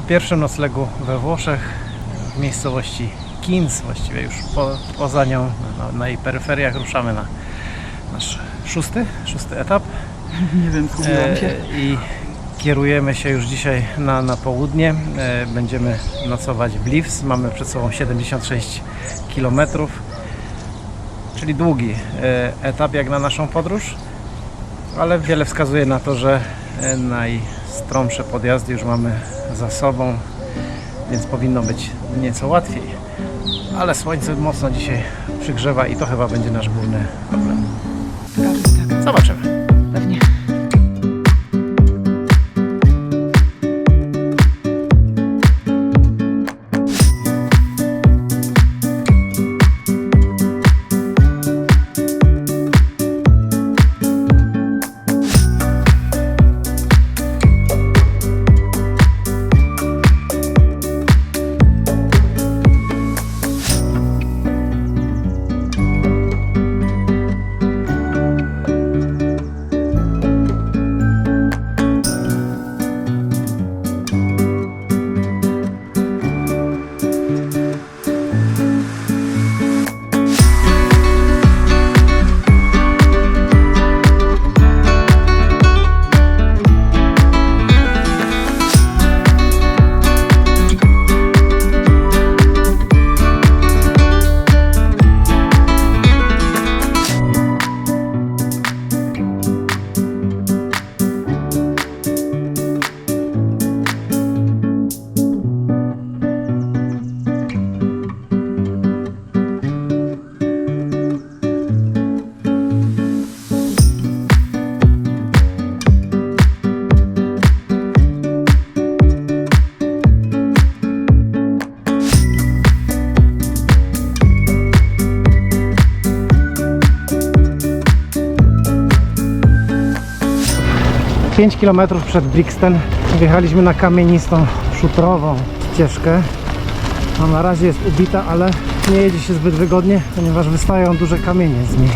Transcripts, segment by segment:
pierwszym noclegu we Włoszech, w miejscowości Kins, właściwie już poza nią, na jej peryferiach ruszamy na nasz szósty etap. Nie wiem, zgubiłam się. I kierujemy się już dzisiaj na południe. Będziemy nocować w Bliws. Mamy przed sobą 76 km, czyli długi etap jak na naszą podróż, ale wiele wskazuje na to, że najstromsze podjazdy już mamy za sobą, więc powinno być nieco łatwiej. Ale słońce mocno dzisiaj przygrzewa i to chyba będzie nasz główny problem. Zobaczymy. Pewnie. Pięć 5 km przed Brixen wjechaliśmy na kamienistą, szutrową ścieżkę. No, na razie jest ubita, ale nie jedzie się zbyt wygodnie, ponieważ wystają duże kamienie z niej.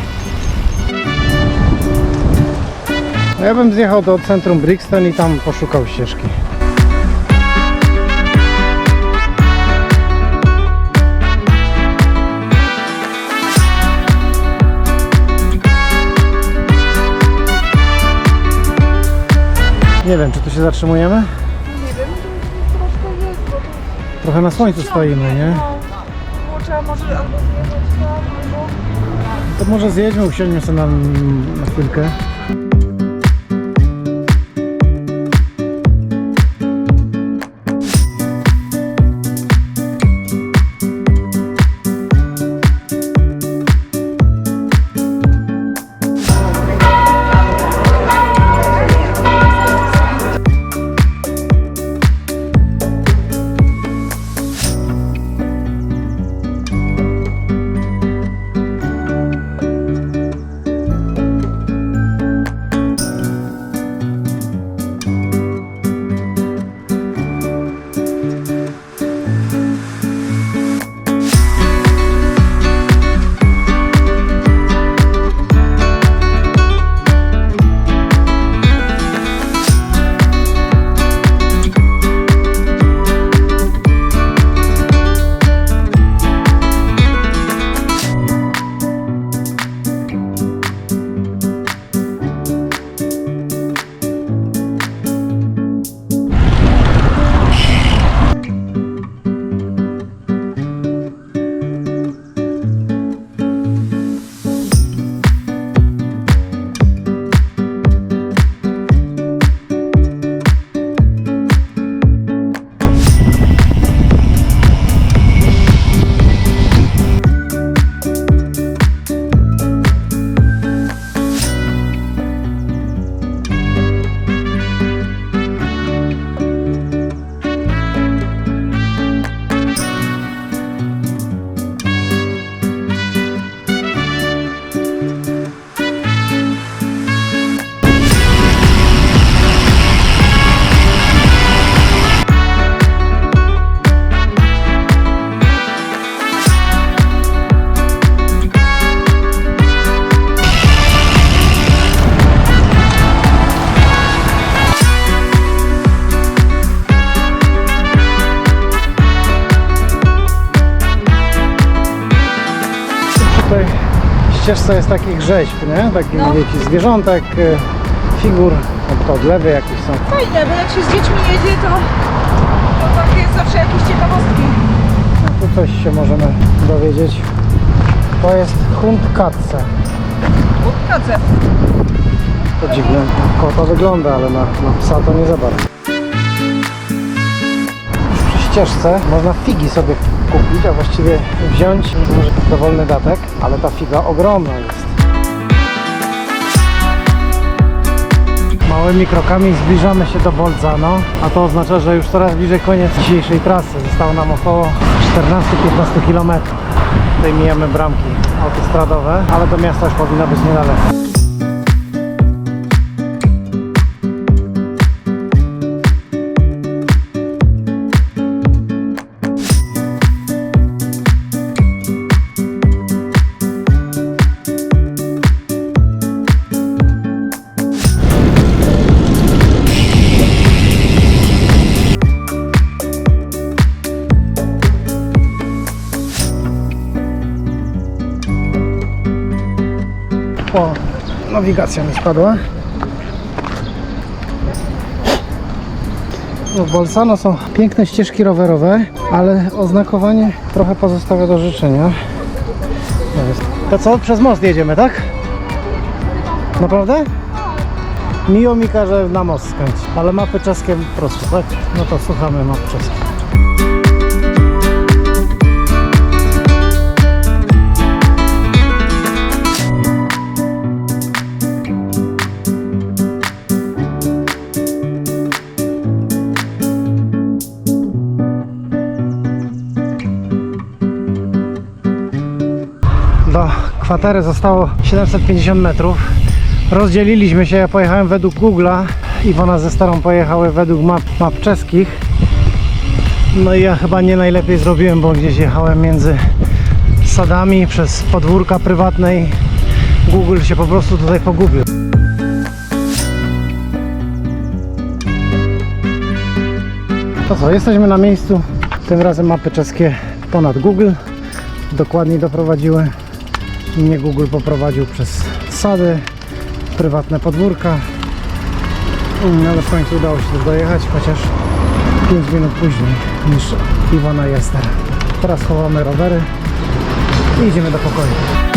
No, ja bym zjechał do centrum Brixen i tam poszukał ścieżki. Nie wiem, czy tu się zatrzymujemy? Nie wiem, troszkę jest, bo tu... Trochę na słońcu stoimy, nie? No, bo trzeba może albo zjechać tam, albo... To może zjedźmy, usiądźmy sobie na chwilkę. ścieżce jest takich rzeźb, nie? Takich, No. wiecie, zwierzątek, figur, to odlewy jakieś są. Fajne, bo jak się z dziećmi jedzie, to takie jest zawsze jakieś ciekawostki. No, tu coś się możemy dowiedzieć. To jest Hundkatze. Kacę. To dziwne, na kota wygląda, ale na psa to nie za bardzo. Już przy ścieżce można figi sobie kupić, a właściwie wziąć może dowolny datek, ale ta figa ogromna jest. Małymi krokami zbliżamy się do Bolzano, a to oznacza, że już coraz bliżej koniec dzisiejszej trasy. Zostało nam około 14-15 km. Tutaj mijamy bramki autostradowe, ale do miasta już powinno być niedaleko. O, nawigacja mi spadła. No, w Bolzano są piękne ścieżki rowerowe, ale oznakowanie trochę pozostawia do życzenia. To co? Przez most jedziemy, tak? Naprawdę? Miło mi każe na most skręcić, ale mapy czeskie prosto, tak? No to słuchamy map czeskich. Do kwatery zostało 750 metrów. Rozdzieliliśmy się, ja pojechałem według Google'a, Iwona ze starą pojechały według map czeskich. No i ja chyba nie najlepiej zrobiłem, bo gdzieś jechałem między sadami, przez podwórka prywatne i Google się po prostu tutaj pogubił. To co, jesteśmy na miejscu. Tym razem mapy czeskie ponad Google dokładniej doprowadziły. Mnie Google poprowadził przez sady, prywatne podwórka. Ale w końcu udało się też dojechać, chociaż 5 minut później niż Iwona i Ester. Teraz chowamy rowery i idziemy do pokoju.